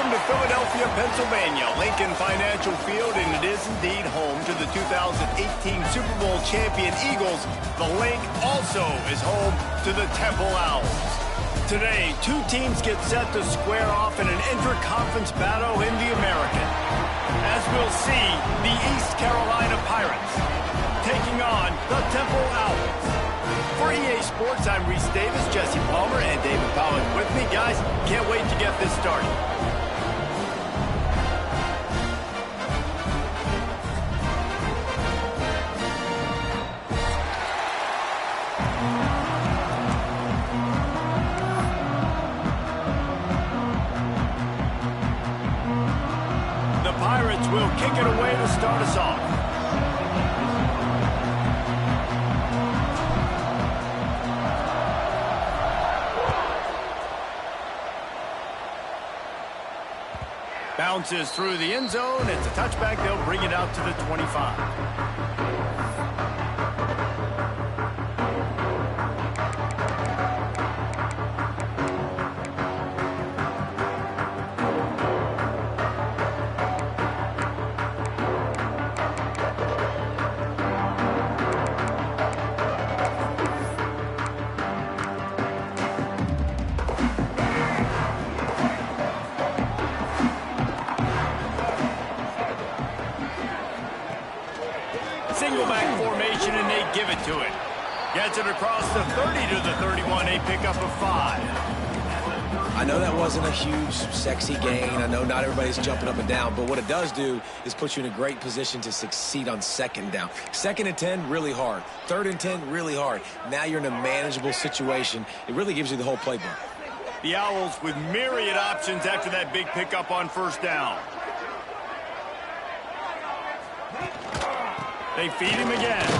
Welcome to Philadelphia, Pennsylvania, Lincoln Financial Field, and it is indeed home to the 2018 Super Bowl champion Eagles. The Link also is home to the Temple Owls. Today, two teams get set to square off in an intra-conference battle in the American. As we'll see, the East Carolina Pirates taking on the Temple Owls. For EA Sports, I'm Reese Davis, Jesse Palmer, and David Pollack with me. Guys, can't wait to get this started. The Pirates will kick it away to start us off. Bounces through the end zone. It's a touchback. They'll bring it out to the 25. Single back formation, and they give it to it. Gets it across the 30 to the 31, a pickup of 5. I know that wasn't a huge, sexy gain. I know not everybody's jumping up and down, but what it does do is put you in a great position to succeed on second down. Second and 10, really hard. Third and 10, really hard. Now you're in a manageable situation. It really gives you the whole playbook. The Owls with myriad options after that big pickup on first down. They feed him again.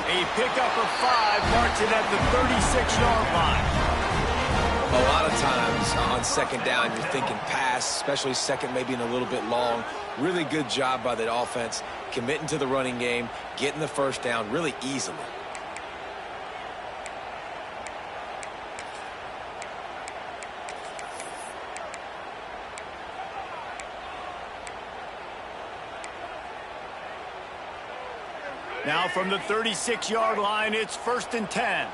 A pickup of 5 marks it at the 36-yard line. A lot of times on second down, you're thinking pass, especially second maybe in a little bit long. Really good job by the offense, committing to the running game, getting the first down really easily. Now from the 36-yard line, it's 1st and 10.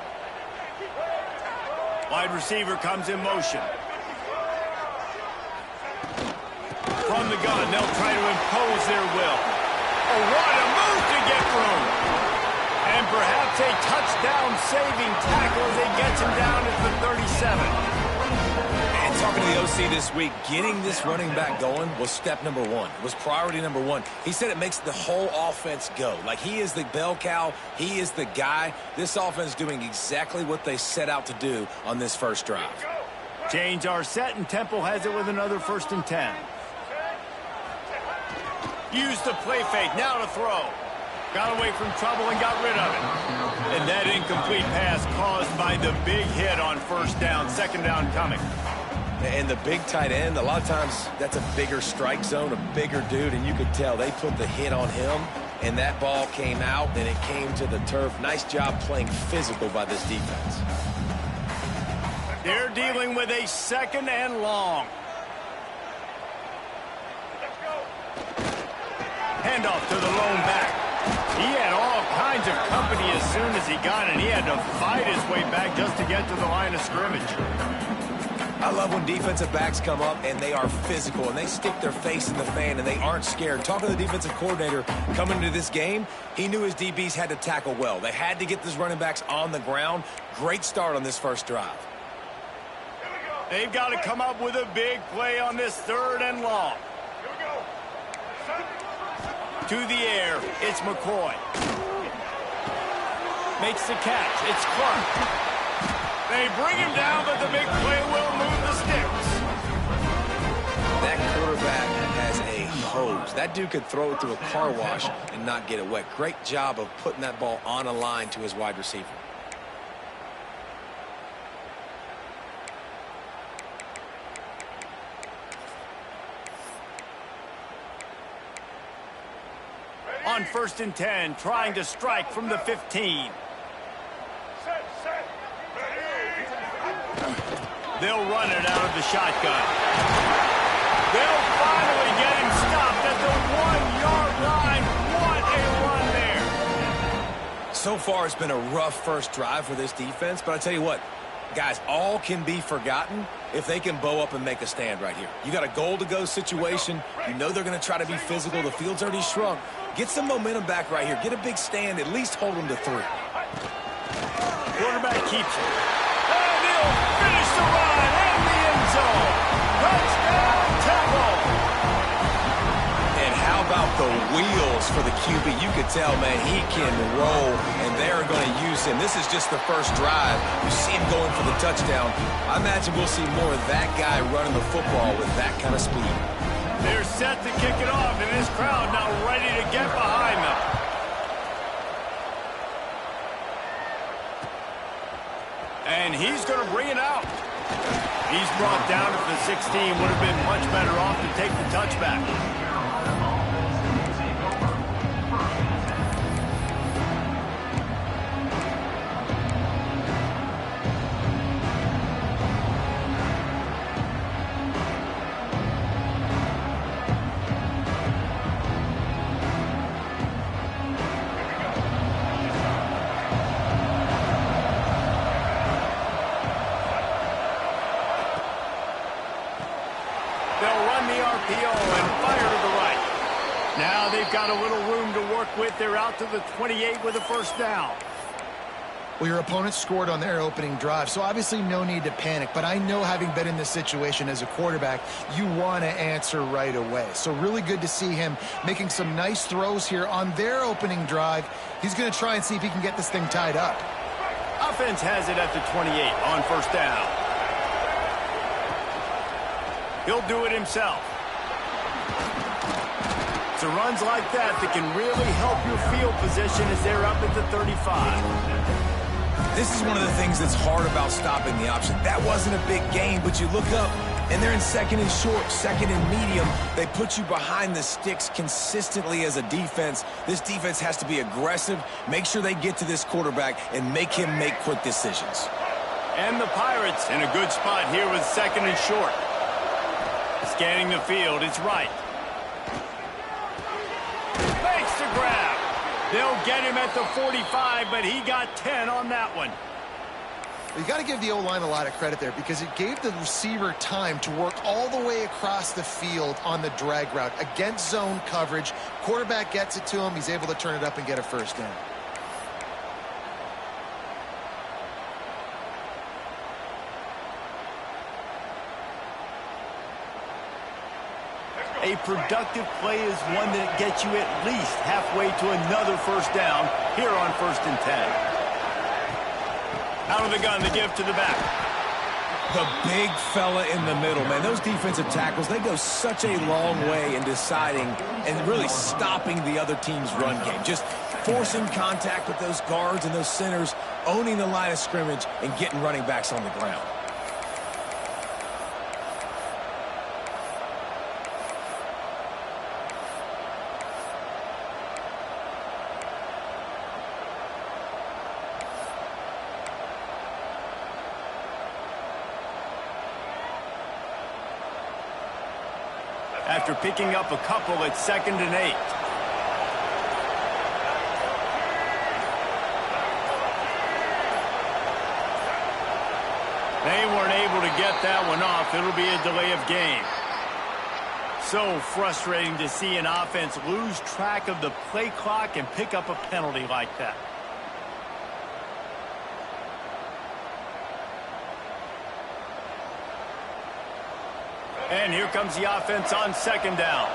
Wide receiver comes in motion. From the gun, they'll try to impose their will. Oh, what a move to get through. And perhaps a touchdown-saving tackle as they get him down at the 37. And talking to the OC this week, getting this running back going was step number 1. It was priority number 1. He said it makes the whole offense go. Like, he is the bell cow. He is the guy. This offense doing exactly what they set out to do on this first drive. Change our set, and Temple has it with another 1st and 10. Used the play fake. Now to throw. Got away from trouble and got rid of it. And that incomplete pass caused by the big hit on first down. Second down coming. And the big tight end, a lot of times that's a bigger strike zone, a bigger dude, and you could tell they put the hit on him, and that ball came out, and it came to the turf. Nice job playing physical by this defense. They're dealing with a 2nd and long. Handoff to the lone back. He had all kinds of company as soon as he got it. He had to fight his way back just to get to the line of scrimmage. I love when defensive backs come up and they are physical and they stick their face in the fan and they aren't scared. Talking to the defensive coordinator coming into this game, he knew his DBs had to tackle well. They had to get these running backs on the ground. Great start on this first drive. They've got to come up with a big play on this 3rd and long. To the air, it's McCoy. Makes the catch. It's Clark. They bring him down, but the big play will move the sticks. That quarterback has a hose. That dude could throw it through a car wash and not get it wet. Great job of putting that ball on a line to his wide receiver. On 1st and 10, trying to strike from the 15. They'll run it out of the shotgun. They'll finally get him stopped at the 1-yard line. What a run there. So far, it's been a rough first drive for this defense, but I tell you what, guys, all can be forgotten if they can bow up and make a stand right here. You got a goal-to-go situation. You know they're going to try to be physical. The field's already shrunk. Get some momentum back right here. Get a big stand. At least hold them to 3. Quarterback keeps it. And he'll finish the run in the end zone. Touchdown, Temple. And how about the wheels for the QB? You could tell, man, he can roll, and they're going to use him. This is just the first drive. You see him going for the touchdown. I imagine we'll see more of that guy running the football with that kind of speed. They're set to kick it off, and this crowd now ready to get behind them. And he's going to bring it out. He's brought down at the 16. Would have been much better off to take the touchback. They'll run the RPO and fire to the right. Now they've got a little room to work with. They're out to the 28 with a first down. Well, your opponent scored on their opening drive, so obviously no need to panic. But I know, having been in this situation as a quarterback, you want to answer right away. So really good to see him making some nice throws here on their opening drive. He's going to try and see if he can get this thing tied up. Offense has it at the 28 on first down. He'll do it himself. It's runs like that that can really help your field position as they're up at the 35. This is one of the things that's hard about stopping the option. That wasn't a big gain, but you look up, and they're in second and short, second and medium. They put you behind the sticks consistently as a defense. This defense has to be aggressive, make sure they get to this quarterback, and make him make quick decisions. And the Pirates in a good spot here with second and short. Scanning the field, it's right. Makes the grab. They'll get him at the 45, but he got 10 on that one. You got to give the O-line a lot of credit there, because it gave the receiver time to work all the way across the field on the drag route against zone coverage. Quarterback gets it to him. He's able to turn it up and get a first down. A productive play is one that gets you at least halfway to another first down here on 1st and 10. Out of the gun, the give to the back. The big fella in the middle, man. Those defensive tackles, they go such a long way in deciding and really stopping the other team's run game. Just forcing contact with those guards and those centers, owning the line of scrimmage, and getting running backs on the ground. After picking up a couple at 2nd and 8. They weren't able to get that one off. It'll be a delay of game. So frustrating to see an offense lose track of the play clock and pick up a penalty like that. And here comes the offense on 2nd down.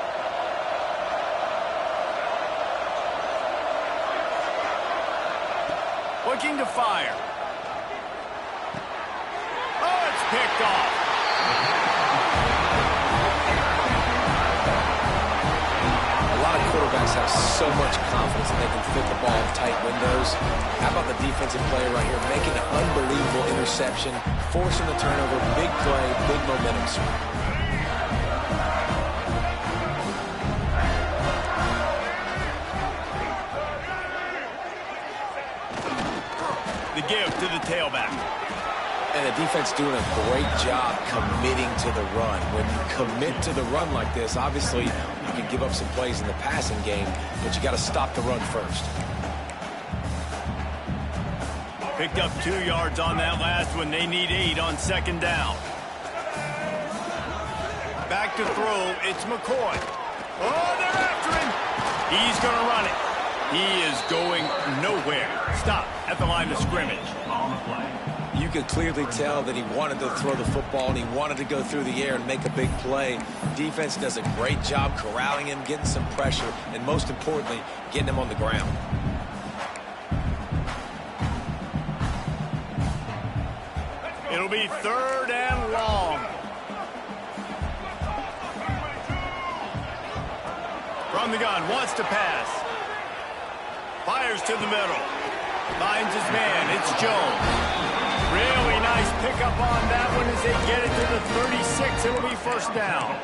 Looking to fire. Oh, it's picked off. A lot of quarterbacks have so much confidence that they can fit the ball in tight windows. How about the defensive player right here making an unbelievable interception, forcing the turnover, big play, big momentum swing. The give to the tailback. And the defense doing a great job committing to the run. When you commit to the run like this, obviously you can give up some plays in the passing game, but you got to stop the run first. Picked up 2 yards on that last one. They need 8 on second down. Back to throw. It's McCoy. Oh, they're after him. He's going to run it. He is going nowhere. Stop at the line of scrimmage. You could clearly tell that he wanted to throw the football and he wanted to go through the air and make a big play. Defense does a great job corralling him, getting some pressure, and most importantly, getting him on the ground. It'll be 3rd and long. From the gun, wants to pass. Fires to the middle. Finds his man. It's Jones. Really nice pickup on that one as they get it to the 36. It'll be 1st down.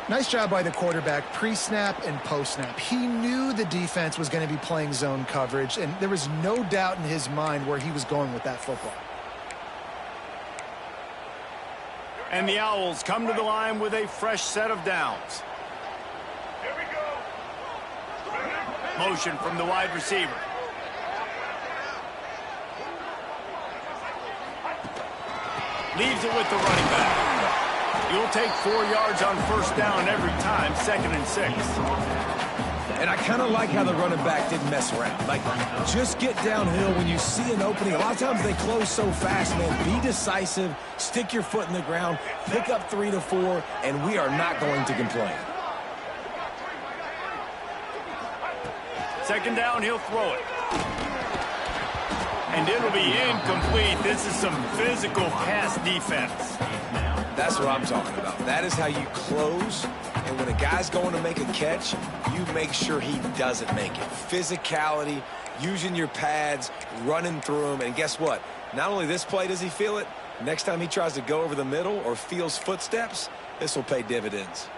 Nice job by the quarterback, pre-snap and post-snap. He knew the defense was going to be playing zone coverage, and there was no doubt in his mind where he was going with that football. And the Owls come to the line with a fresh set of downs. Here we go. Motion from the wide receiver. Leaves it with the running back. You'll take 4 yards on 1st down every time, 2nd and 6. And I kind of like how the running back didn't mess around. Like, just get downhill when you see an opening. A lot of times they close so fast, man. Be decisive, stick your foot in the ground, pick up 3 to 4, and we are not going to complain. 2nd down, he'll throw it. And it'll be incomplete. This is some physical pass defense. That's what I'm talking about. That is how you close. And when a guy's going to make a catch, you make sure he doesn't make it. Physicality, using your pads, running through them. And guess what? Not only this play does he feel it, next time he tries to go over the middle or feels footsteps, this will pay dividends.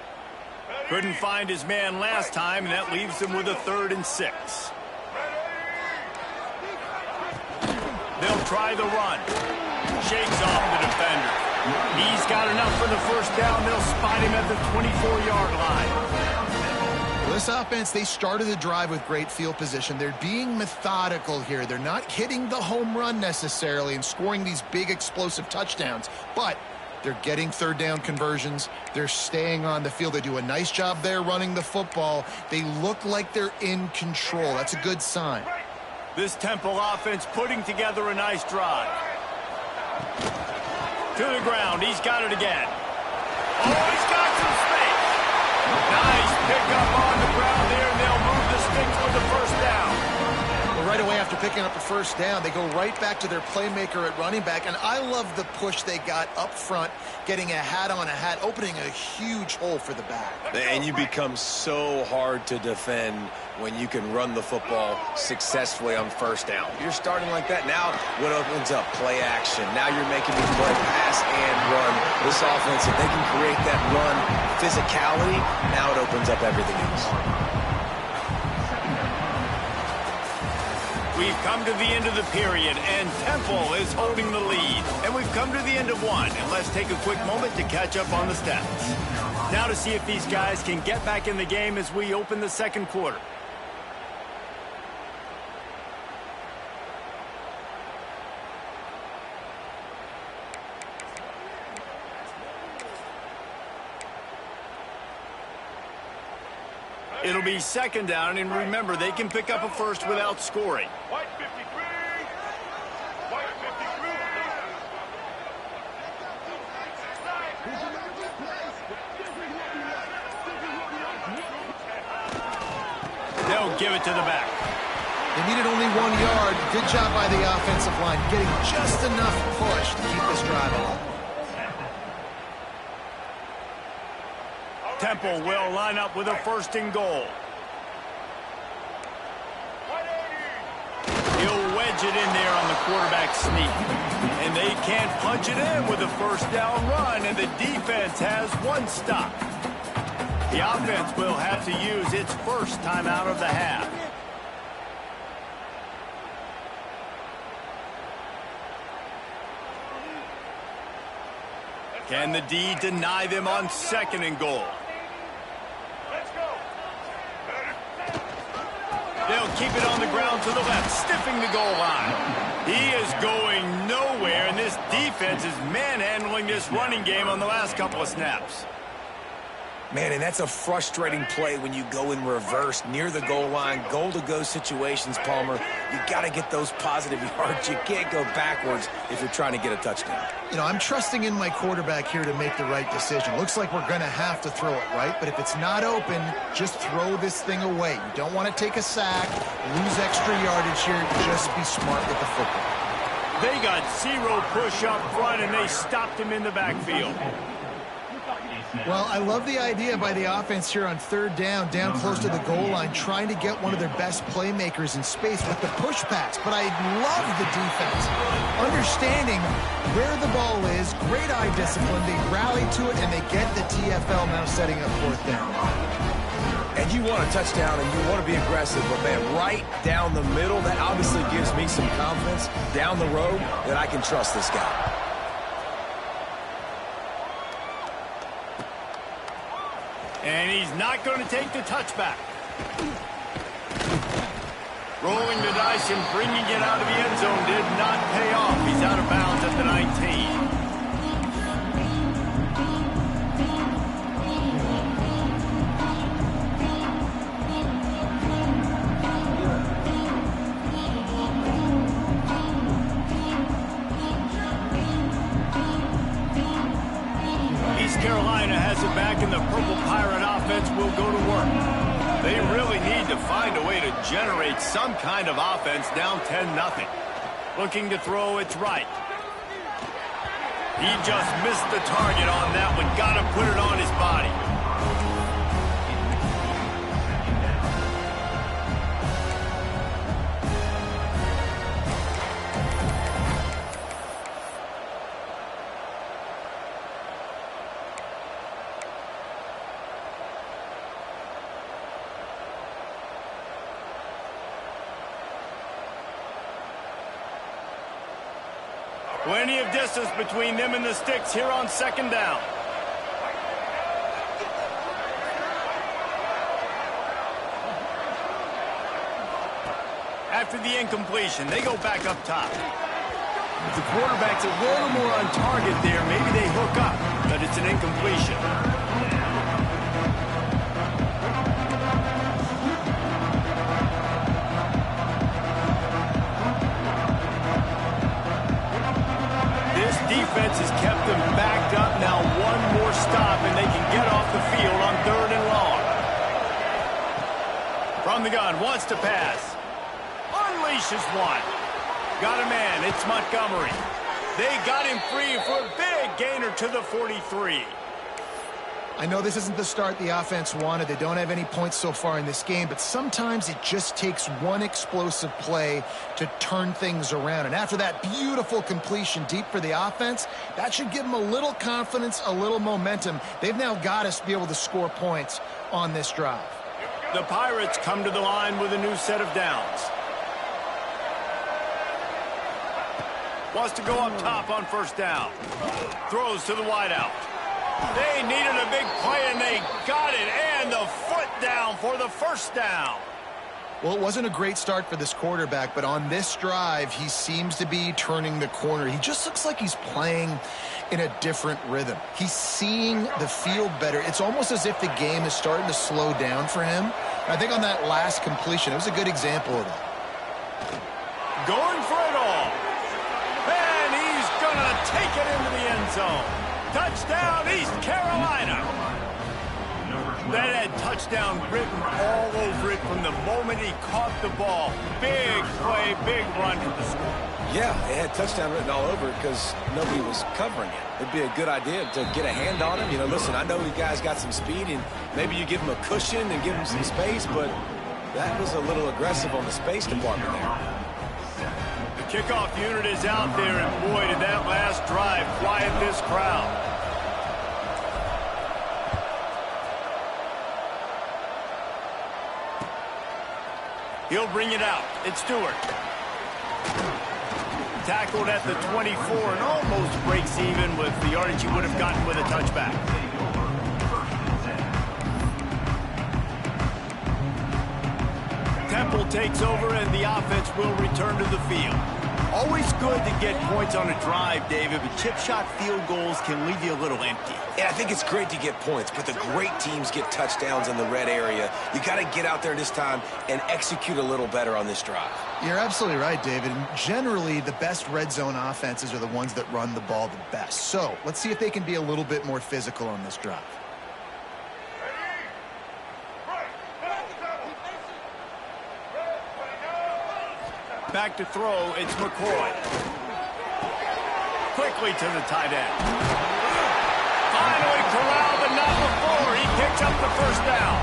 Couldn't find his man last time, and that leaves him with a 3rd and 6. They'll try the run. Shakes off the defender. He's got enough for the 1st down. They'll spot him at the 24-yard line. Well, this offense, they started the drive with great field position. They're being methodical here. They're not hitting the home run necessarily and scoring these big explosive touchdowns, but they're getting 3rd down conversions. They're staying on the field. They do a nice job there running the football. They look like they're in control. That's a good sign. This Temple offense putting together a nice drive. To the ground. He's got it again. Oh, he's got some space. Nice pickup on the ground there, and they'll move the sticks with the 1st down. Well, right away after picking up the 1st down, they go right back to their playmaker at running back, and I love the push they got up front, getting a hat on a hat, opening a huge hole for the back. And you become so hard to defend when you can run the football successfully on 1st down. You're starting like that. Now what opens up? Play action. Now you're making me play pass and run. This offense, if they can create that run physicality, now it opens up everything else. We've come to the end of the period, and Temple is holding the lead. And we've come to the end of one, and let's take a quick moment to catch up on the stats. Now to see if these guys can get back in the game as we open the 2nd quarter. It'll be 2nd down, and remember, they can pick up a 1st without scoring. White 53. White 53. They'll give it to the back. They needed only 1 yard. Good job by the offensive line, getting just enough push to keep this drive on. Temple will line up with a 1st and goal. He'll wedge it in there on the quarterback sneak. And they can't punch it in with a 1st down run, and the defense has 1 stop. The offense will have to use its 1st timeout of the half. Can the D deny them on 2nd and goal? Let's go. They'll keep it on the ground to the left, stiffing the goal line. He is going nowhere, and this defense is manhandling this running game on the last couple of snaps. Man, and that's a frustrating play when you go in reverse near the goal line, goal-to-go situations, Palmer. You got to get those positive yards. You can't go backwards if you're trying to get a touchdown. You know, I'm trusting in my quarterback here to make the right decision. Looks like we're going to have to throw it, right? But if it's not open, just throw this thing away. You don't want to take a sack, lose extra yardage here. Just be smart with the football. They got 0 push up front, and they stopped him in the backfield. Well, I love the idea by the offense here on 3rd down close to the goal line, trying to get one of their best playmakers in space with the push pass. But I love the defense, understanding where the ball is, great eye discipline. They rally to it, and they get the TFL now setting up 4th down. And you want a touchdown, and you want to be aggressive, but, man, right down the middle, that obviously gives me some confidence down the road that I can trust this guy. And he's not going to take the touchback. Rolling the dice and bringing it out of the end zone did not pay off. He's out of bounds at the 19. Carolina has it back, and the Purple Pirate offense will go to work. They really need to find a way to generate some kind of offense down 10-0. Looking to throw, it's right. He just missed the target on that one. Got to put it on his body. Plenty of distance between them and the sticks here on 2nd down. After the incompletion, they go back up top. If the quarterback's a little more on target there, maybe they hook up, but it's an incompletion. Defense has kept them backed up. Now one more stop, and they can get off the field on 3rd and long. From the gun, wants to pass. Unleashes one. Got a man. It's Montgomery. They got him free for a big gainer to the 43. I know this isn't the start the offense wanted. They don't have any points so far in this game, but sometimes it just takes one explosive play to turn things around. And after that beautiful completion deep for the offense, that should give them a little confidence, a little momentum. They've now got us to be able to score points on this drive. The Pirates come to the line with a new set of downs. Wants to go up top on 1st down. Throws to the wideout. They needed a big play, and they got it, and the foot down for the 1st down. Well, it wasn't a great start for this quarterback, but on this drive, he seems to be turning the corner. He just looks like he's playing in a different rhythm. He's seeing the field better. It's almost as if the game is starting to slow down for him. I think on that last completion, it was a good example of that. Going for it all. And he's going to take it into the end zone. Touchdown, East Carolina. That had touchdown written all over it from the moment he caught the ball. Big play, big run for the score. Yeah, it had touchdown written all over it because nobody was covering it. It'd be a good idea to get a hand on him. You know, listen, I know you guys got some speed, and maybe you give him a cushion and give him some space, but that was a little aggressive on the space department there. The kickoff unit is out there, and boy, did that last drive quiet this crowd. He'll bring it out. It's Stewart. tackled at the 24 and almost breaks even with the yardage he would have gotten with a touchback. Temple takes over and the offense will return to the field. Always good to get points on a drive, David, but chip shot field goals can leave you a little empty. Yeah, I think it's great to get points, but the great teams get touchdowns in the red area. You got to get out there this time and execute a little better on this drive. You're absolutely right, David. And generally, the best red zone offenses are the ones that run the ball the best. So let's see if they can be a little bit more physical on this drive. Back to throw, it's McCoy. Quickly to the tight end. Finally corralled, but not before. He picks up the first down.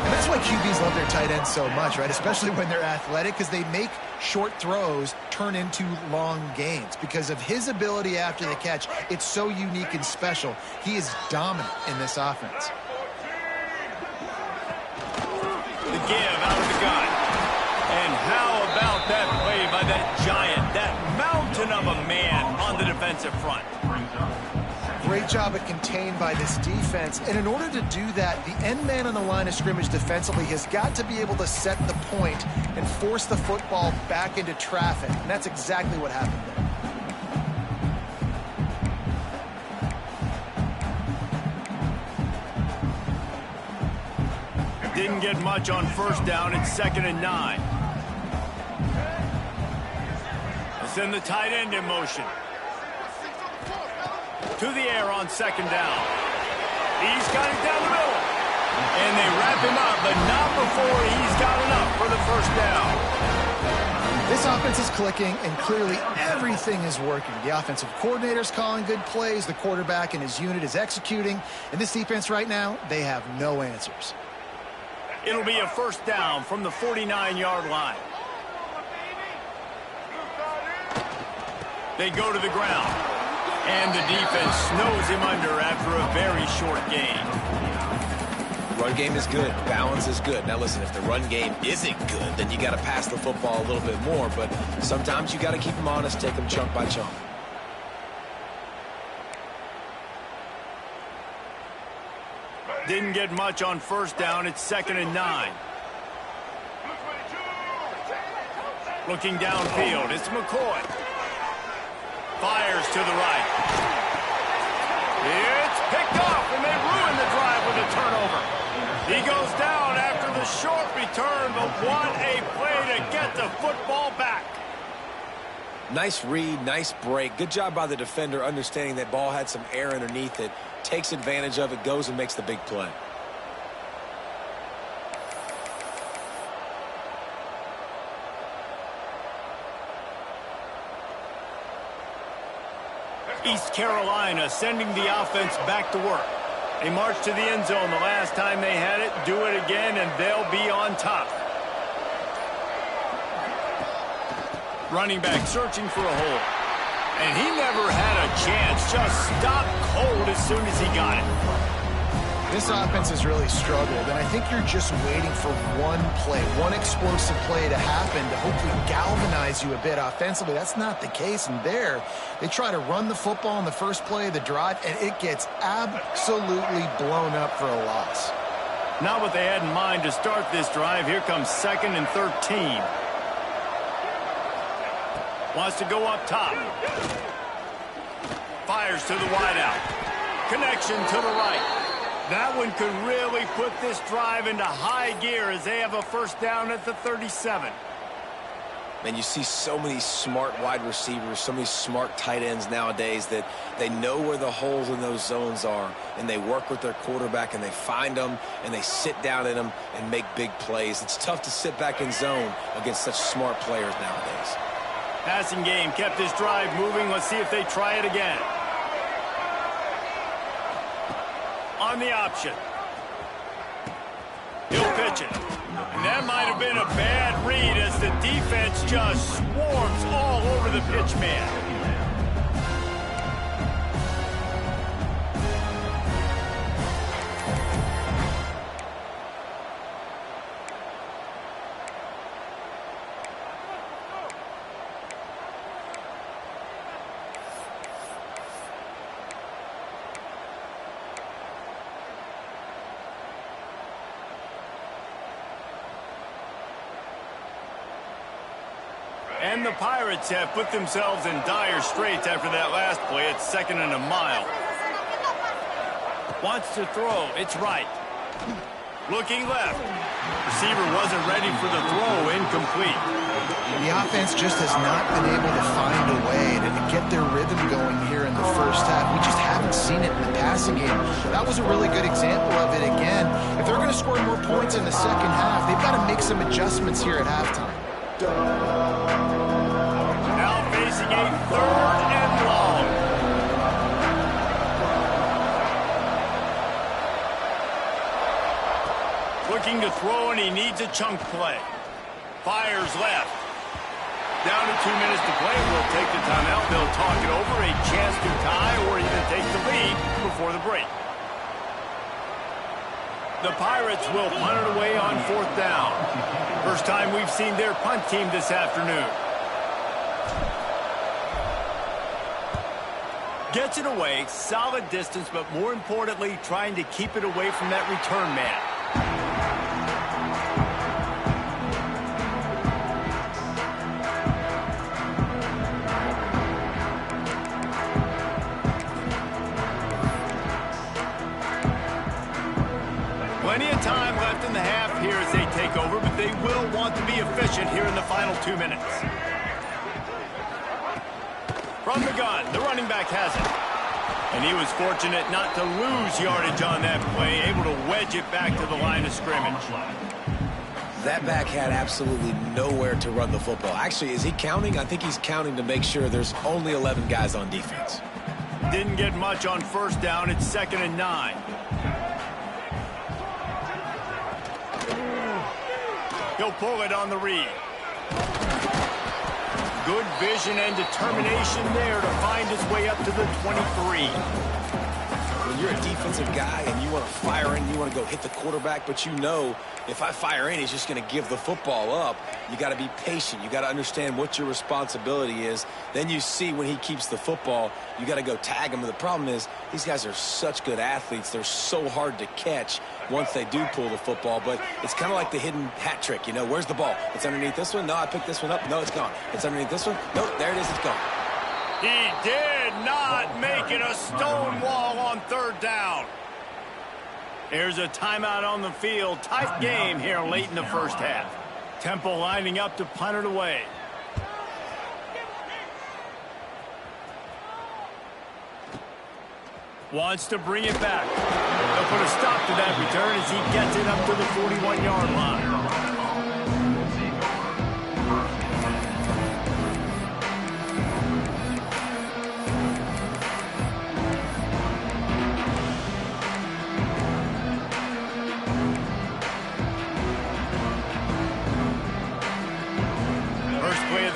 And that's why QBs love their tight ends so much, right? Especially when they're athletic, because they make short throws turn into long gains. Because of his ability after the catch, it's so unique and special. He is dominant in this offense. The give out of the gun. And how about that play by that giant, that mountain of a man on the defensive front? Great job at contained by this defense. And in order to do that, the end man on the line of scrimmage defensively has got to be able to set the point and force the football back into traffic. And that's exactly what happened there. Didn't get much on first down. It's 2nd and 9. Send the tight end in motion. To the air on 2nd down. He's got it down the middle. And they wrap him up, but not before he's got enough for the first down. This offense is clicking, and clearly everything is working. The offensive coordinator's calling good plays. The quarterback and his unit is executing. And this defense right now, they have no answers. It'll be a first down from the 49-yard line. They go to the ground. And the defense snows him under after a very short game. Run game is good. Balance is good. Now listen, if the run game isn't good, then you got to pass the football a little bit more. But sometimes you got to keep them honest, take them chunk by chunk. Didn't get much on first down. It's 2nd and 9. Looking downfield, it's McCoy. Fires to the right. It's picked off, and they ruin the drive with a turnover. He goes down after the short return, but what a play to get the football back. Nice read, nice break. Good job by the defender understanding that ball had some air underneath it. Takes advantage of it, goes and makes the big play. East Carolina sending the offense back to work. They marched to the end zone the last time they had it. Do it again, and they'll be on top. Running back searching for a hole. And he never had a chance. Just stopped cold as soon as he got it. This offense has really struggled, and I think you're just waiting for one play, one explosive play to happen to hopefully galvanize you a bit offensively. That's not the case, and there, they try to run the football in the first play of the drive, and it gets absolutely blown up for a loss. Not what they had in mind to start this drive. Here comes 2nd and 13. Wants to go up top. Fires to the wideout. Connection to the right. That one could really put this drive into high gear as they have a first down at the 37. Man, you see so many smart wide receivers, so many smart tight ends nowadays that they know where the holes in those zones are, and they work with their quarterback, and they find them, and they sit down in them and make big plays. It's tough to sit back in zone against such smart players nowadays. Passing game kept this drive moving. Let's see if they try it again. On the option. He'll pitch it. And that might have been a bad read as the defense just swarms all over the pitch man. And the Pirates have put themselves in dire straits after that last play. It's 2nd and a mile. Wants to throw. It's right. Looking left. Receiver wasn't ready for the throw. Incomplete. The offense just has not been able to find a way to get their rhythm going here in the first half. We just haven't seen it in the passing game. That was a really good example of it again. If they're going to score more points in the second half, they've got to make some adjustments here at halftime. Now facing a 3rd and long. Looking to throw, and he needs a chunk play. Fires left. Down to 2 minutes to play. We'll take the timeout. They'll talk it over. A chance to tie or even take the lead before the break. The Pirates will punt it away on 4th down. First time we've seen their punt team this afternoon. Gets it away, solid distance, but more importantly, trying to keep it away from that return man. Plenty of time left in the half here as they take over, but they will want to be efficient here in the final 2 minutes. From the gun, the running back has it. And he was fortunate not to lose yardage on that play, able to wedge it back to the line of scrimmage. That back had absolutely nowhere to run the football. Actually, is he counting? I think he's counting to make sure there's only 11 guys on defense. Didn't get much on 1st down. It's 2nd and 9. He'll pull it on the read. Good vision and determination there to find his way up to the 23. When you're a defensive guy and you want to fire in, you want to go hit the quarterback, but you know if I fire in, he's just going to give the football up. You got to be patient. You got to understand what your responsibility is. Then you see when he keeps the football, you got to go tag him. But the problem is these guys are such good athletes. They're so hard to catch once they do pull the football. But it's kind of like the hidden hat trick. You know, where's the ball? It's underneath this one. No, I picked this one up. No, it's gone. It's underneath this one. Nope, there it is. It's gone. He did not make it a stone wall on 3rd down. Here's a timeout on the field. Tight game here late in the first half. Temple lining up to punt it away. Wants to bring it back. They'll put a stop to that return as he gets it up to the 41-yard line.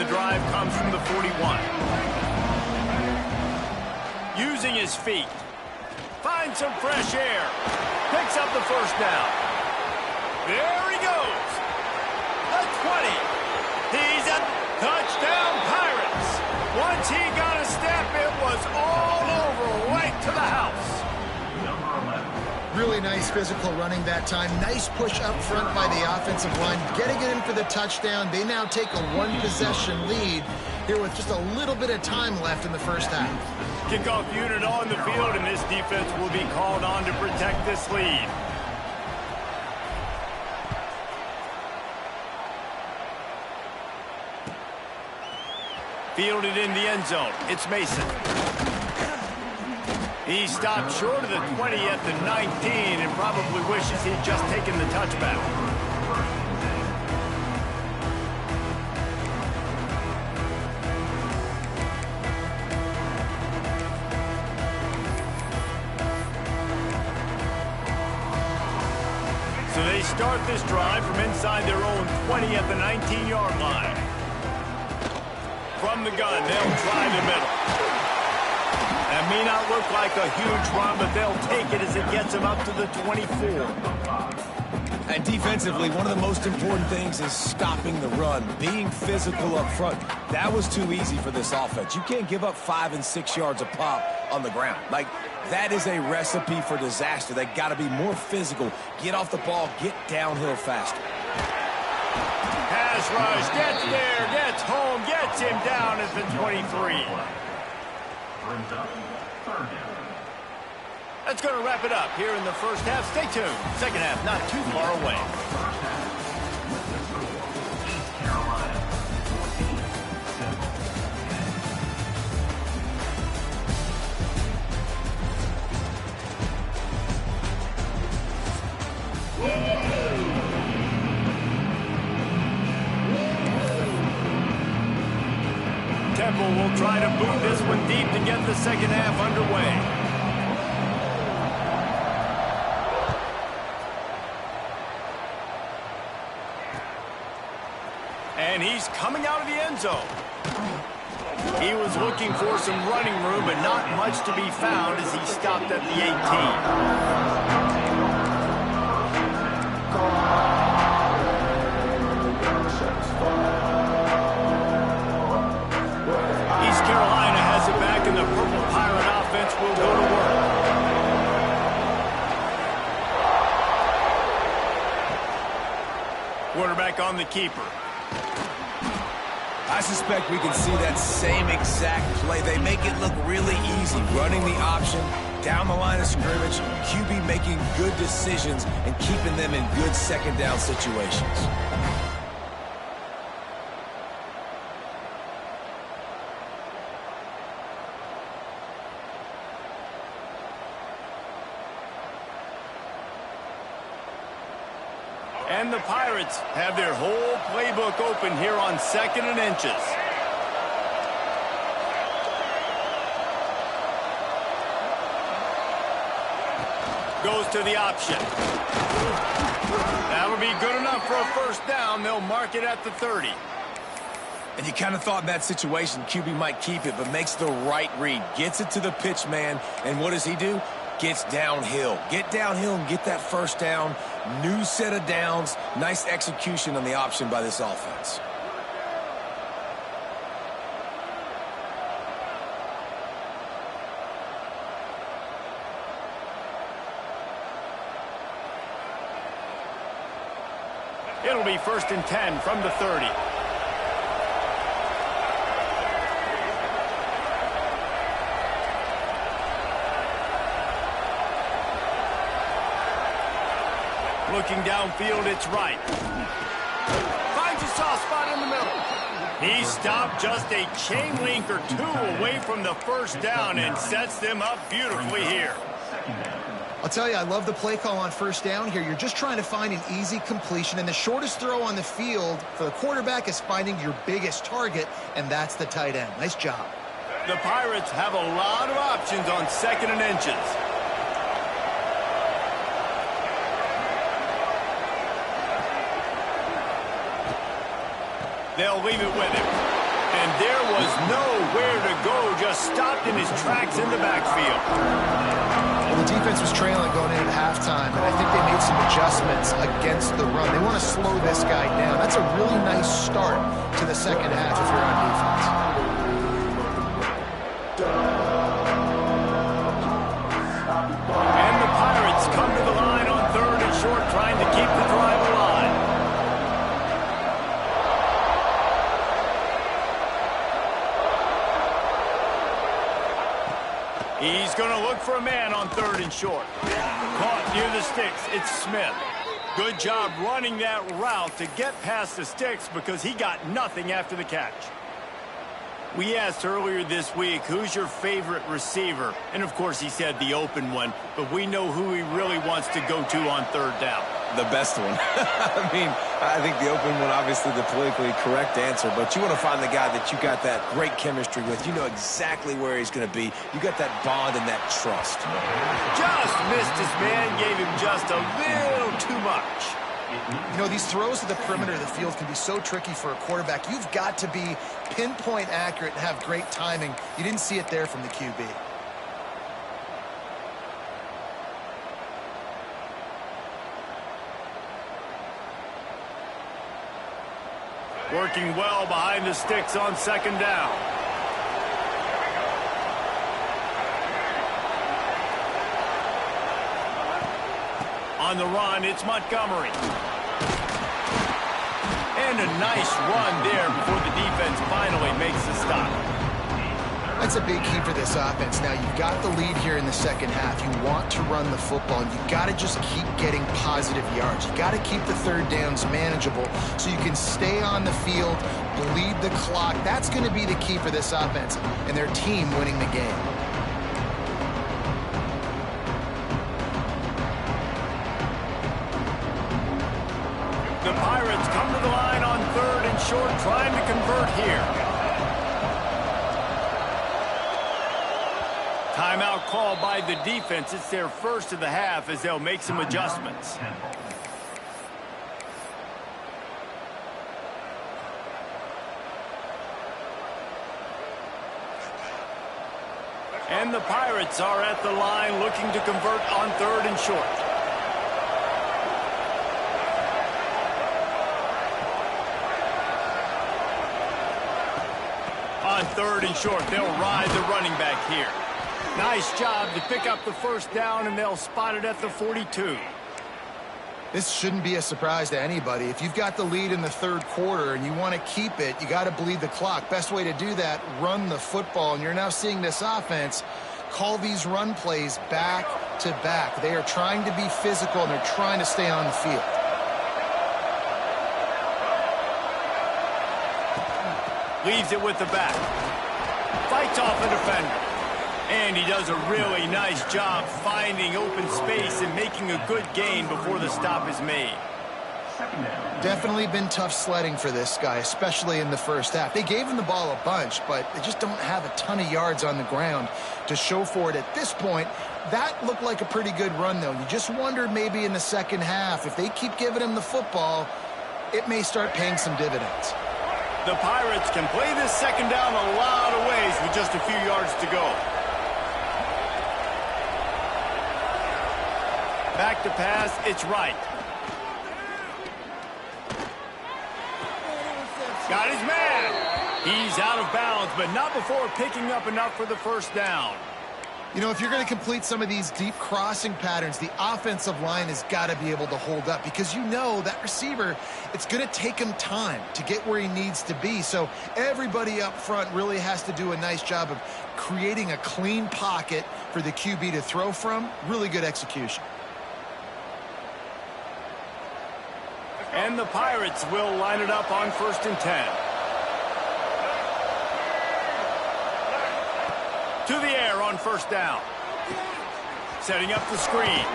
Drive comes from the 41. Using his feet. Finds some fresh air. Picks up the 1st down. There he goes. The 20. He's at touchdown Pirates. Once he got a step, it was all over right to the house. Really nice physical running that time. Nice push up front by the offensive line. Getting it in for the touchdown. They now take a 1-possession lead here with just a little bit of time left in the first half. Kickoff unit on the field, and this defense will be called on to protect this lead. Fielded in the end zone. It's Mason. He stopped short of the 20 at the 19 and probably wishes he'd just taken the touchback. So they start this drive from inside their own 20 at the 19-yard line. From the gun, they'll try the middle. That may not look like a huge run, but they'll take it as it gets them up to the 24. And defensively, one of the most important things is stopping the run, being physical up front. That was too easy for this offense. You can't give up 5 and 6 yards a pop on the ground. Like, that is a recipe for disaster. They got to be more physical, get off the ball, get downhill faster. pass rush, gets there, gets home, gets him down at the 23. That's going to wrap it up here in the first half. Stay tuned. Second half not too far away. Temple will try to boot this one deep to get the second half underway. And he's coming out of the end zone. He was looking for some running room, but not much to be found as he stopped at the 18. East Carolina has it back, and the Purple Pirate offense will go to work. Quarterback on the keeper. I suspect we can see that same exact play. They make it look really easy, running the option down the line of scrimmage, QB making good decisions and keeping them in good second down situations. And the Pirates have their whole playbook open here on 2nd and inches. Goes to the option. That'll be good enough for a first down. They'll mark it at the 30. And you kind of thought in that situation QB might keep it, but makes the right read. Gets it to the pitch man, and what does he do? Gets downhill. Get downhill and get that first down. New set of downs. Nice execution on the option by this offense. It'll be 1st and 10 from the 30. Looking downfield, it's right. Finds a soft spot in the middle. He stopped just a chain link or two away from the first down and sets them up beautifully here. I'll tell you, I love the play call on first down here. You're just trying to find an easy completion, and the shortest throw on the field for the quarterback is finding your biggest target, and that's the tight end. Nice job. The Pirates have a lot of options on 2nd and inches. They'll leave it with him. And there was nowhere to go, just stopped in his tracks in the backfield. Well, the defense was trailing going into halftime, and I think they made some adjustments against the run. They want to slow this guy down. That's a really nice start to the second half if you're on defense. And the Pirates come to the line on 3rd and short, trying to keep the drive alive. He's going to look for a man on 3rd and short. Caught near the sticks. It's Smith. Good job running that route to get past the sticks because he got nothing after the catch. We asked earlier this week, who's your favorite receiver? And, of course, he said the open one, but we know who he really wants to go to on 3rd down. The best one. I mean, I think the open one, obviously the politically correct answer, but you want to find the guy that you got that great chemistry with. You know exactly where he's going to be. You got that bond and that trust. Just missed his man, gave him just a little too much. You know, these throws to the perimeter of the field can be so tricky for a quarterback. You've got to be pinpoint accurate and have great timing. You didn't see it there from the QB. Working well behind the sticks on 2nd down. On the run, it's Montgomery. And a nice run there before the defense finally makes the stop. That's a big key for this offense. Now, you've got the lead here in the second half. You want to run the football, and you've got to just keep getting positive yards. You've got to keep the third downs manageable so you can stay on the field, bleed the clock. That's going to be the key for this offense and their team winning the game. The Pirates come to the line on 3rd and short, trying to convert here. Timeout called by the defense. It's their first of the half as they'll make some adjustments. And the Pirates are at the line looking to convert on 3rd and short. On 3rd and short, they'll ride the running back here. Nice job to pick up the first down, and they'll spot it at the 42. This shouldn't be a surprise to anybody. If you've got the lead in the third quarter and you want to keep it, you got to bleed the clock. Best way to do that, run the football. And you're now seeing this offense call these run plays back to back. They are trying to be physical, and they're trying to stay on the field. Leaves it with the back. Fights off a defender. And he does a really nice job finding open space and making a good gain before the stop is made. Definitely been tough sledding for this guy, especially in the first half. They gave him the ball a bunch, but they just don't have a ton of yards on the ground to show for it at this point. That looked like a pretty good run, though. You just wondered maybe in the second half, if they keep giving him the football, it may start paying some dividends. The Pirates can play this second down a lot of ways with just a few yards to go. Back to pass, it's right. Got his man. He's out of bounds, but not before picking up enough for the first down. You know, if you're going to complete some of these deep crossing patterns, the offensive line has got to be able to hold up, because you know that receiver, it's going to take him time to get where he needs to be. So everybody up front really has to do a nice job of creating a clean pocket for the QB to throw from. Really good execution. And the Pirates will line it up on 1st and 10. To the air on 1st down. Setting up the screen.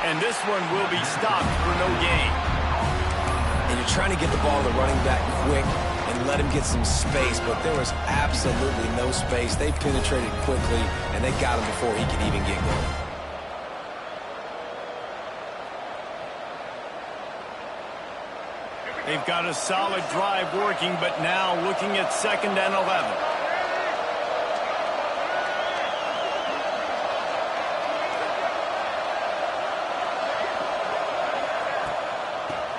And this one will be stopped for no gain. And you're trying to get the ball to the running back quick and let him get some space, but there was absolutely no space. They penetrated quickly, and they got him before he could even get going. They've got a solid drive working, but now looking at 2nd and 11.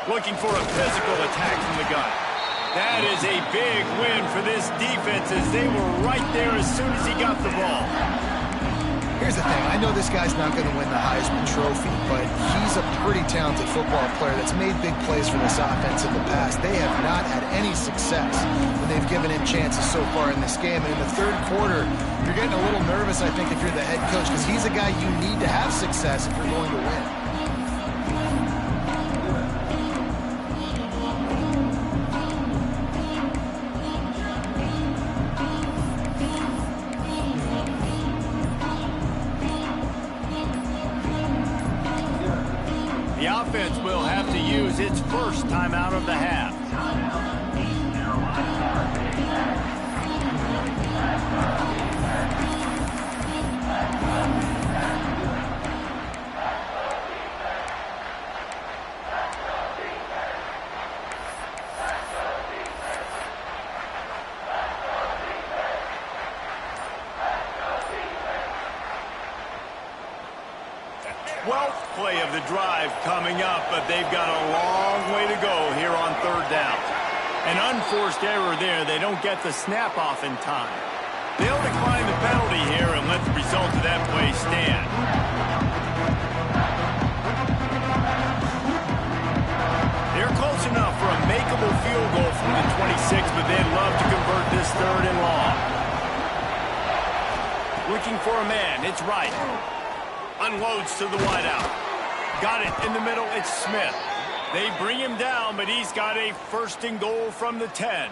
Looking for a physical attack from the gun. That is a big win for this defense, as they were right there as soon as he got the ball. Here's the thing. I know this guy's not going to win the Heisman Trophy, but he's a pretty talented football player that's made big plays for this offense in the past. They have not had any success when they've given him chances so far in this game. And in the third quarter, you're getting a little nervous, I think, if you're the head coach, because he's a guy you need to have success if you're going to win. The offense will have to use its first timeout of the half. Play of the drive coming up, but they've got a long way to go here on 3rd down. An unforced error there. They don't get the snap off in time. They'll decline the penalty here and let the result of that play stand. They're close enough for a makeable looking for a man. It's right. Unloads to the wideout. Got it in the middle. It's Smith. They bring him down, but he's got a 1st and goal from the 10.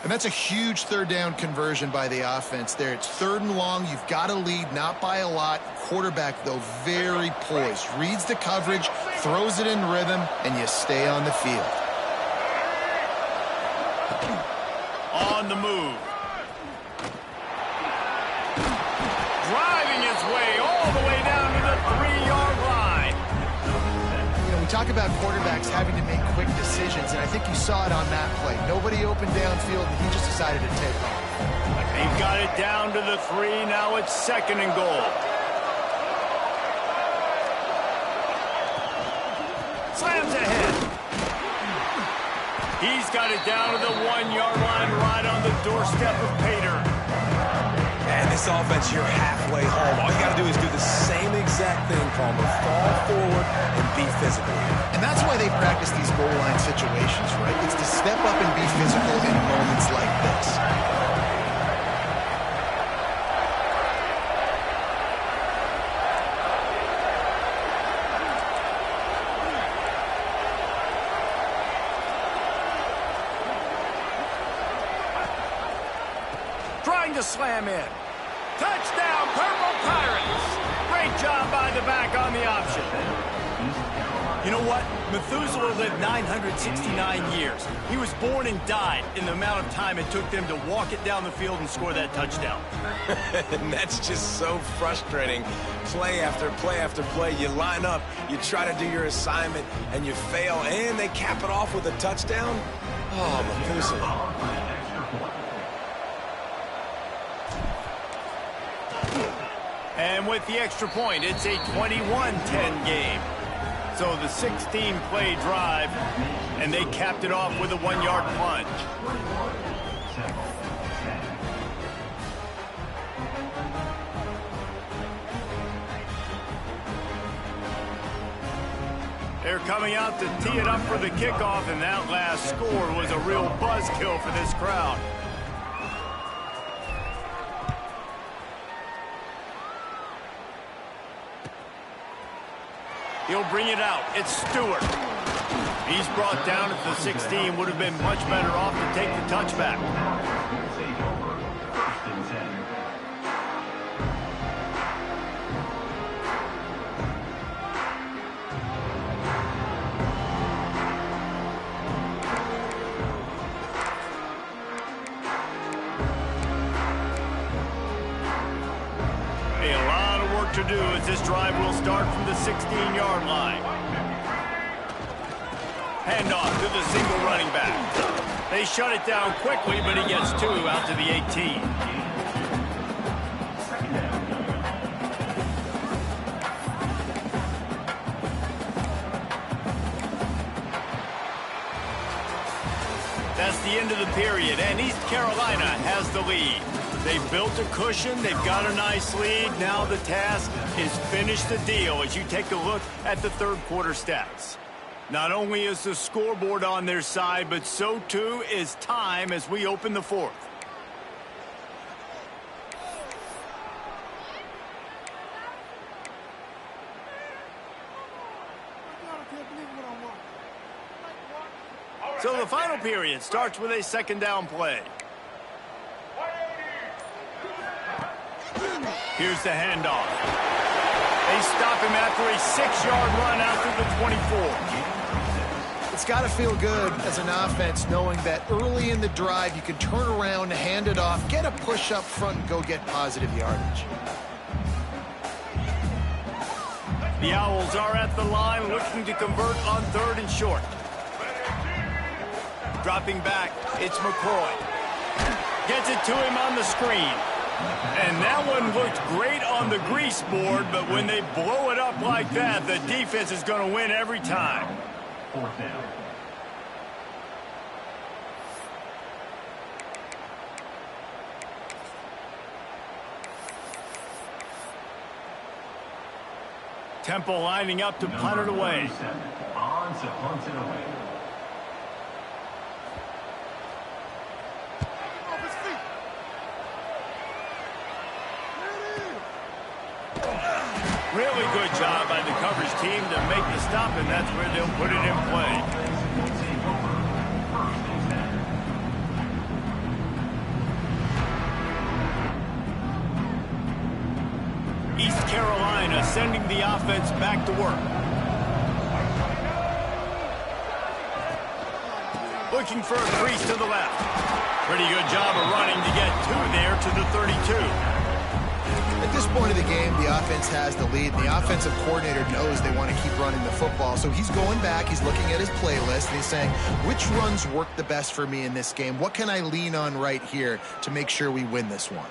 And that's a huge third down conversion by the offense there. It's 3rd and long. You've got a lead, not by a lot. Quarterback, though, very poised. Reads the coverage, throws it in rhythm, and you stay on the field. On the move. Driving his way all the way down to the 3-yard line. You know, we talk about quarterbacks having to make quick decisions, and I think you saw it on that play. Nobody opened downfield, and he just decided to take off. They've got it down to the 3. Now it's 2nd and goal. Slams ahead. He's got it down to the 1-yard line, right on the doorstep of Pater. And this offense, you're halfway home. All you got to do is do the same exact thing, Palmer. Fall forward and be physical. And that's why they practice these goal line situations, right? It's to step up and be physical in moments like this. Trying to slam in. Touchdown, Purple Pirates. Great job by the back on the option. You know what? Methuselah lived 969 years. He was born and died in the amount of time it took them to walk it down the field and score that touchdown. And that's just so frustrating. Play after play after play. You line up, you try to do your assignment, and you fail, and they cap it off with a touchdown? Oh, Methuselah. And with the extra point, it's a 21-10 game. So the 16-play drive, and they capped it off with a 1-yard plunge. They're coming out to tee it up for the kickoff, and that last score was a real buzzkill for this crowd. He'll bring it out. It's Stewart. He's brought down at the 16. Would have been much better off to take the touchback. To do as this drive will start from the 16-yard line. Handoff to the single running back. They shut it down quickly, but he gets 2 out to the 18. That's the end of the period, and East Carolina has the lead. They've built a cushion. They've got a nice lead. Now the task is finish the deal as you take a look at the third quarter stats. Not only is the scoreboard on their side, but so too is time as we open the fourth. So the final period starts with a second down play. Here's the handoff. They stop him after a 6-yard run out to the 24. It's got to feel good as an offense knowing that early in the drive you can turn around, hand it off, get a push up front, and go get positive yardage. The Owls are at the line looking to convert on 3rd and short. Dropping back, it's McCoy. Gets it to him on the screen. And that one looked great on the grease board, but when they blow it up like that, the defense is going to win every time. 4th down. Temple lining up to punt it away. On to punt it away. good job by the coverage team to make the stop, and that's where they'll put it in play. East Carolina sending the offense back to work. Looking for a crease to the left. Pretty good job of running to get two there to the 32. At this point of the game, the offense has the lead, and the offensive coordinator knows they want to keep running the football. So he's going back, he's looking at his playlist, and he's saying, which runs work the best for me in this game? What can I lean on right here to make sure we win this one?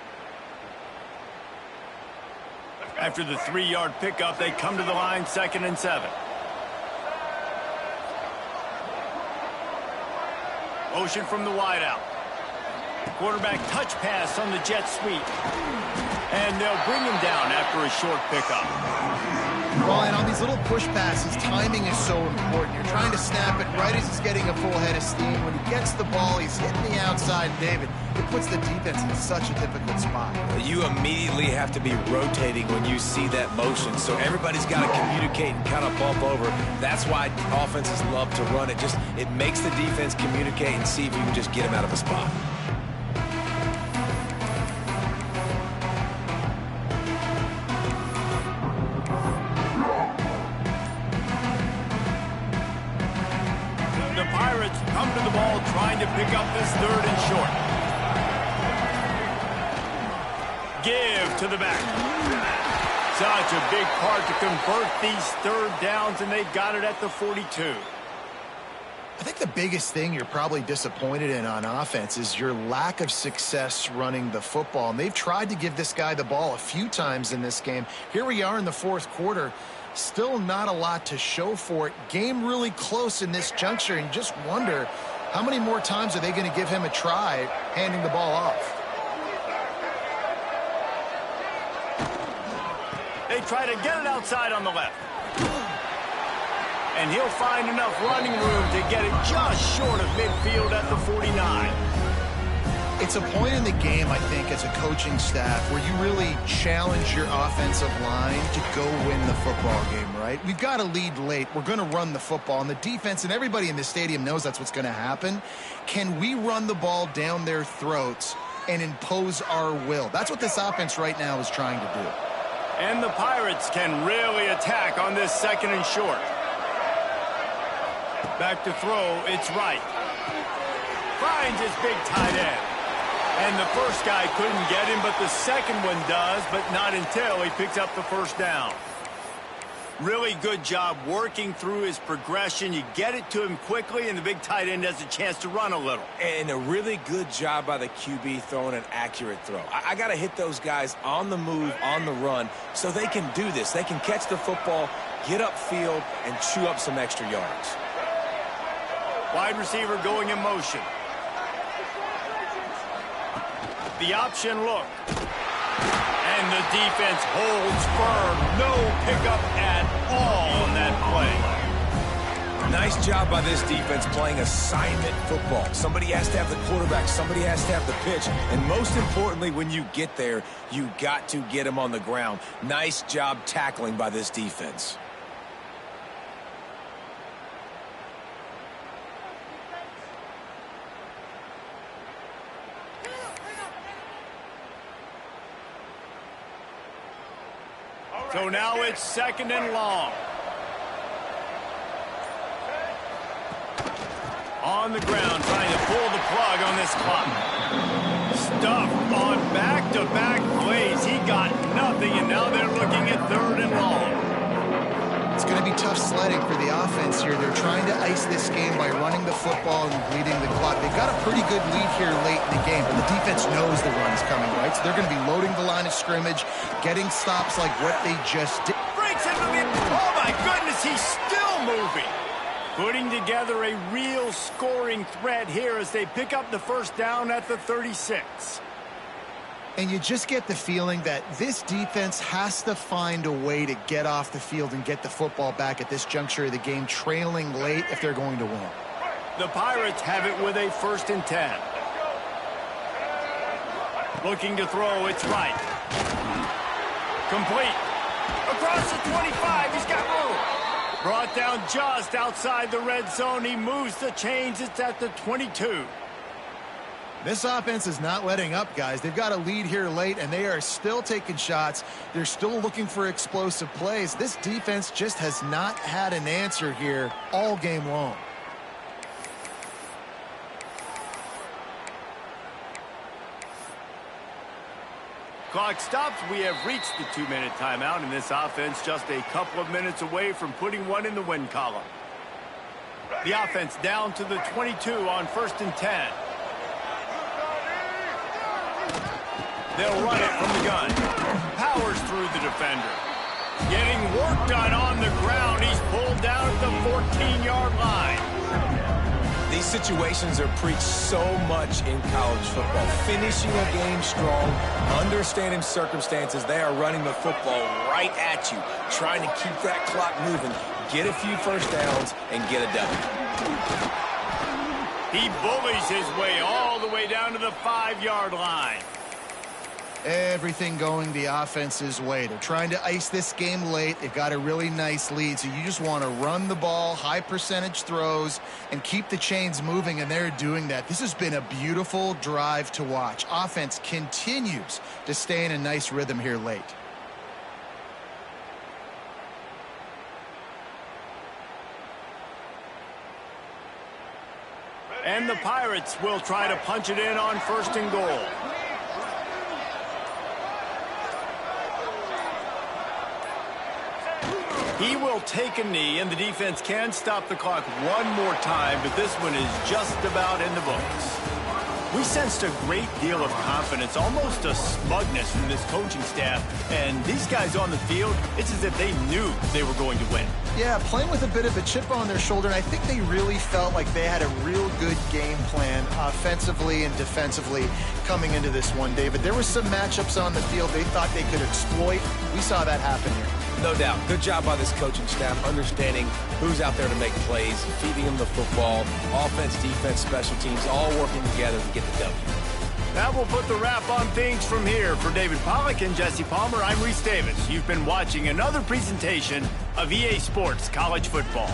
After the 3-yard pickup, they come to the line, 2nd and 7. Motion from the wideout. Quarterback touch pass on the jet sweep. And they'll bring him down after a short pickup. Well, and on these little push passes, timing is so important. You're trying to snap it right as he's getting a full head of steam. When he gets the ball, he's hitting the outside, David. It puts the defense in such a difficult spot. You immediately have to be rotating when you see that motion, so everybody's got to communicate and kind of bump over. That's why offenses love to run it. It makes the defense communicate and see if you can just get him out of a spot. Come to the ball, trying to pick up this 3rd and short. Give to the back. Such a big part to convert these 3rd downs, and they got it at the 42. I think the biggest thing you're probably disappointed in on offense is your lack of success running the football. And they've tried to give this guy the ball a few times in this game. Here we are in the 4th quarter. Still not a lot to show for it. Game really close in this juncture, and just wonder how many more times are they going to give him a try handing the ball off. They try to get it outside on the left. And he'll find enough running room to get it just short of midfield at the 49. It's a point in the game, I think, as a coaching staff where you really challenge your offensive line to go win the football game, right? We've got to lead late. We're going to run the football, and the defense and everybody in the stadium knows that's what's going to happen. Can we run the ball down their throats and impose our will? That's what this offense right now is trying to do. And the Pirates can really attack on this 2nd and short. Back to throw, it's right. Finds his big tight end. And the first guy couldn't get him, but the second one does, but not until he picks up the 1st down. Really good job working through his progression. You get it to him quickly, and the big tight end has a chance to run a little. And a really good job by the QB throwing an accurate throw. I got to hit those guys on the move, on the run, so they can do this. They can catch the football, get upfield, and chew up some extra yards. Wide receiver going in motion. The option look. And the defense holds firm. No pickup at all on that play. Nice job by this defense playing assignment football. Somebody has to have the quarterback. Somebody has to have the pitch. And most importantly, when you get there, you got to get him on the ground. Nice job tackling by this defense. So now it's 2nd and long. On the ground, trying to pull the plug on this clock. Stuffed on back-to-back plays. He got nothing, and now they're looking at 3rd and long. It's going to be tough sledding for the offense here. They're trying to ice this game by running the football and bleeding the clock. They've got a pretty good lead here late in the game, but the defense knows the run's coming, right? So they're going to be loading the line of scrimmage, getting stops like what they just did. Breaks into the... Oh, my goodness, he's still moving. Putting together a real scoring threat here as they pick up the 1st down at the 36. And you just get the feeling that this defense has to find a way to get off the field and get the football back at this juncture of the game, trailing late if they're going to win. The Pirates have it with a 1st and 10. Looking to throw, it's right. Complete. Across the 25, he's got room. Brought down just outside the red zone. He moves the chains. It's at the 22. This offense is not letting up, guys. They've got a lead here late, and they are still taking shots. They're still looking for explosive plays. This defense just has not had an answer here all game long. Clock stops. We have reached the 2-minute timeout, and this offense just a couple of minutes away from putting one in the win column. The offense down to the 22 on 1st and 10. They'll run it from the gun. Powers through the defender. Getting work done on the ground. He's pulled down at the 14-yard line. These situations are preached so much in college football. Finishing a game strong, understanding circumstances. They are running the football right at you, trying to keep that clock moving, get a few first downs, and get a W. He bullies his way all the way down to the 5-yard line. Everything going the offense's way. They're trying to ice this game late. They've got a really nice lead, so you just want to run the ball, high percentage throws, and keep the chains moving, and they're doing that. This has been a beautiful drive to watch. Offense continues to stay in a nice rhythm here late. And the Pirates will try to punch it in on 1st and goal. He will take a knee, and the defense can stop the clock one more time, but this one is just about in the books. We sensed a great deal of confidence, almost a smugness from this coaching staff, and these guys on the field, it's as if they knew they were going to win. Yeah, playing with a bit of a chip on their shoulder, and I think they really felt like they had a real good game plan offensively and defensively coming into this one, David. There were some matchups on the field they thought they could exploit. We saw that happen here. No doubt. Good job by this coaching staff, understanding who's out there to make plays, feeding them the football, offense, defense, special teams, all working together to get the W. That will put the wrap on things from here. For David Pollack and Jesse Palmer, I'm Reese Davis. You've been watching another presentation of EA Sports College Football.